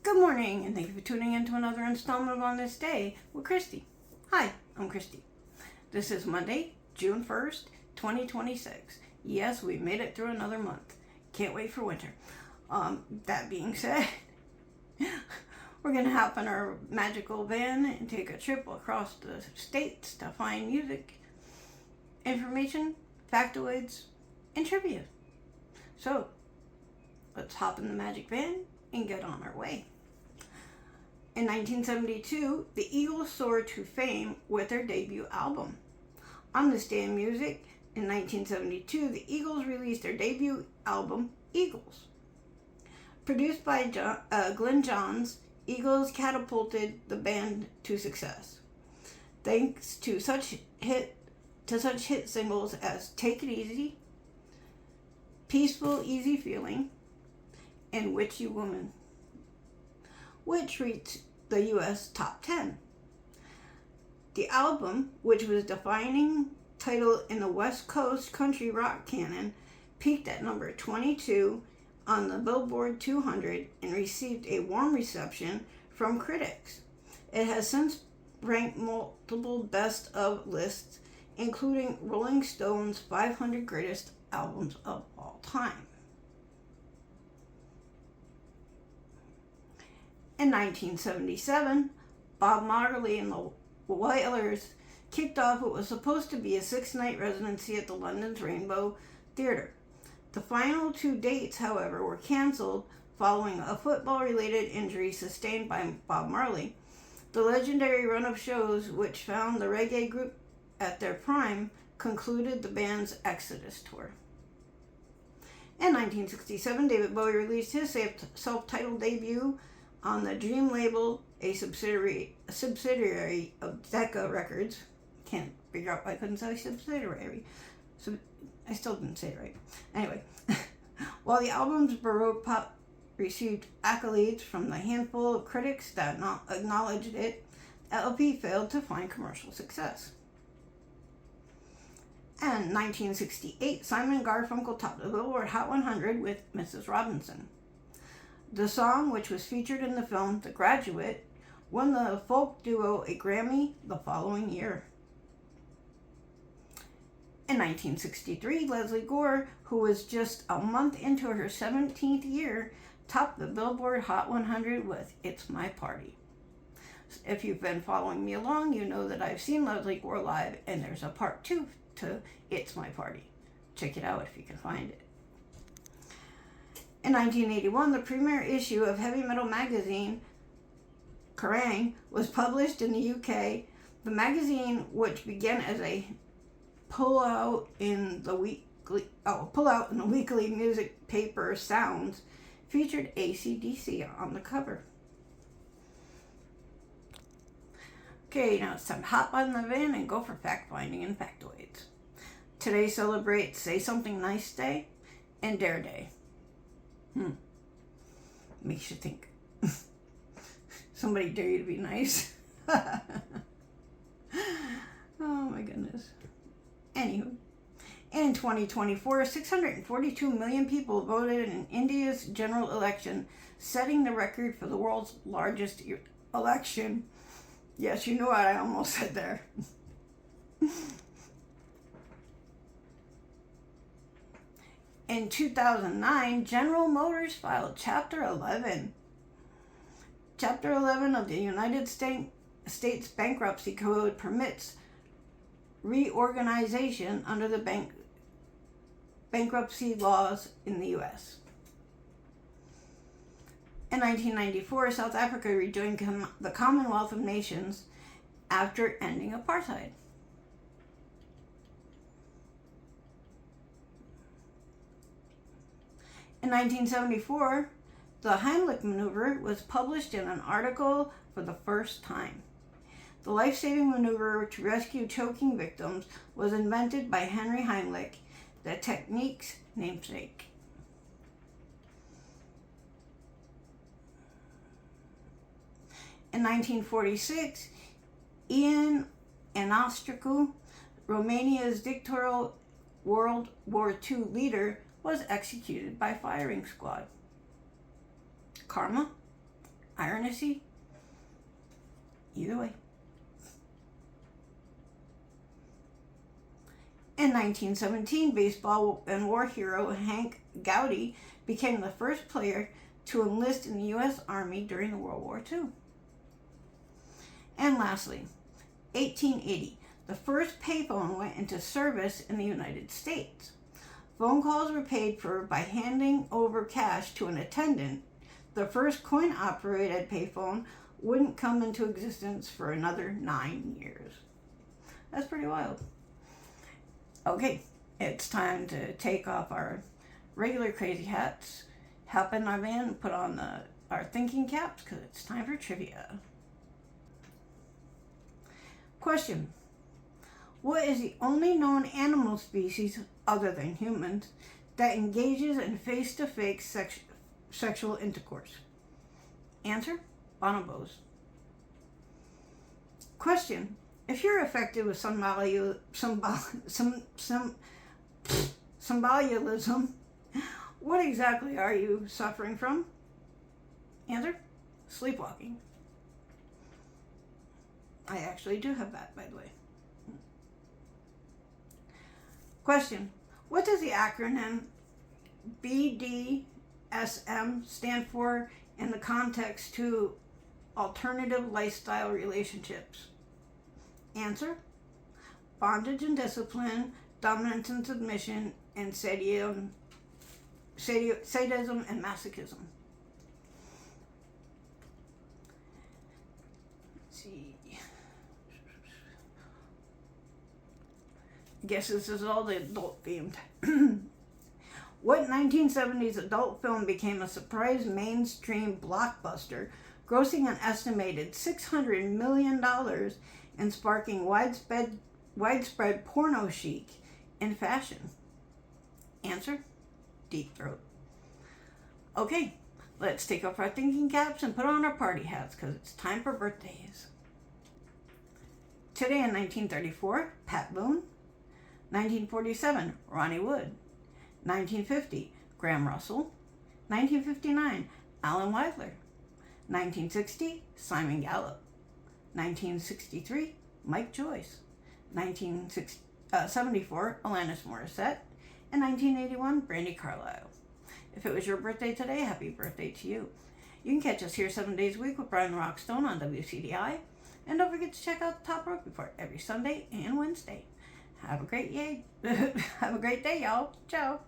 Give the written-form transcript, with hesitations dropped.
Good morning, and thank you for tuning in to another installment of On This Day with Christy. Hi, I'm Christy. This is Monday, June 1st, 2026. Yes, we made it through another month. Can't wait for winter. That being said, we're going to hop in our magical van and take a trip across the states to find music, information, factoids, and trivia. So, let's hop in the magic van and get on our way. In 1972, the Eagles soared to fame with their debut album. On this day in music, in 1972, the Eagles released their debut album, Eagles. Produced by Glenn Johns, Eagles catapulted the band to success, thanks to such hit singles as Take It Easy, Peaceful Easy Feeling, and Witchy Woman, which reached the U.S. top 10. The album, which was a defining title in the West Coast country rock canon, peaked at number 22 on the Billboard 200 and received a warm reception from critics. It has since ranked multiple best of lists, including Rolling Stone's 500 greatest albums of all time. In 1977, Bob Marley and the Wailers kicked off what was supposed to be a 6-night residency at the London's Rainbow Theatre. The final 2 dates, however, were cancelled following a football-related injury sustained by Bob Marley. The legendary run of shows, which found the reggae group at their prime, concluded the band's Exodus tour. In 1967, David Bowie released his self-titled debut on the Dream label, a subsidiary of Decca Records. Can't figure out why I couldn't say subsidiary. So I still didn't say it right. Anyway, while the album's Baroque pop received accolades from the handful of critics that acknowledged it, LP failed to find commercial success. And 1968, Simon and Garfunkel topped the Billboard Hot 100 with Mrs. Robinson. The song, which was featured in the film The Graduate, won the folk duo a Grammy the following year. In 1963, Leslie Gore, who was just a month into her 17th year, topped the Billboard Hot 100 with It's My Party. If you've been following me along, you know that I've seen Leslie Gore live, and there's a part 2 to It's My Party. Check it out if you can find it. In 1981, the premier issue of heavy metal magazine, Kerrang!, was published in the UK. The magazine, which began as a pull-out in the weekly music paper Sounds, featured AC/DC on the cover. Okay, now it's time to hop on the van and go for fact-finding and factoids. Today celebrates Say Something Nice Day and Dare Day. Makes you think. Somebody dare you to be nice. Oh my goodness. Anywho, in 2024, 642 million people voted in India's general election, setting the record for the world's largest election. Yes, you know what I almost said there. In 2009, General Motors filed Chapter 11. Chapter 11 of the United States Bankruptcy Code permits reorganization under the bankruptcy laws in the U.S. In 1994, South Africa rejoined the Commonwealth of Nations after ending apartheid. In 1974, the Heimlich maneuver was published in an article for the first time. The life-saving maneuver to rescue choking victims was invented by Henry Heimlich, the technique's namesake. In 1946, Ion Ionescu, Romania's dictatorial World War II leader, was executed by firing squad. Karma? Ironically, either way. In 1917, baseball and war hero Hank Gowdy became the first player to enlist in the U.S. Army during World War II. And lastly, 1880, the first payphone went into service in the United States. Phone calls were paid for by handing over cash to an attendant. The first coin-operated payphone wouldn't come into existence for another 9 years. That's pretty wild. Okay, it's time to take off our regular crazy hats, hop in our van, and put on our thinking caps, because it's time for trivia. Question: what is the only known animal species, other than humans, that engages in face-to-face sexual intercourse? Answer: bonobos. Question: if you're affected with somnambulism, what exactly are you suffering from? Answer: sleepwalking. I actually do have that, by the way. Question: what does the acronym BDSM stand for in the context to alternative lifestyle relationships? Answer: bondage and discipline, dominance and submission, and sadism and masochism. Let's see. I guess this is all the adult themed. What 1970s adult film became a surprise mainstream blockbuster, grossing an estimated $600 million and sparking widespread porno chic in fashion? Answer: Deep Throat. Okay, let's take off our thinking caps and put on our party hats, because it's time for birthdays. Today in 1934, Pat Boone. 1947, Ronnie Wood. 1950, Graham Russell. 1959, Alan Weidler. 1960, Simon Gallup. 1963, Mike Joyce. 1974, Alanis Morissette. And 1981, Brandi Carlile. If it was your birthday today, happy birthday to you. You can catch us here 7 days a week with Brian Rockstone on WCDI. And don't forget to check out the Top Rope Report every Sunday and Wednesday. Have a great day, y'all. Ciao.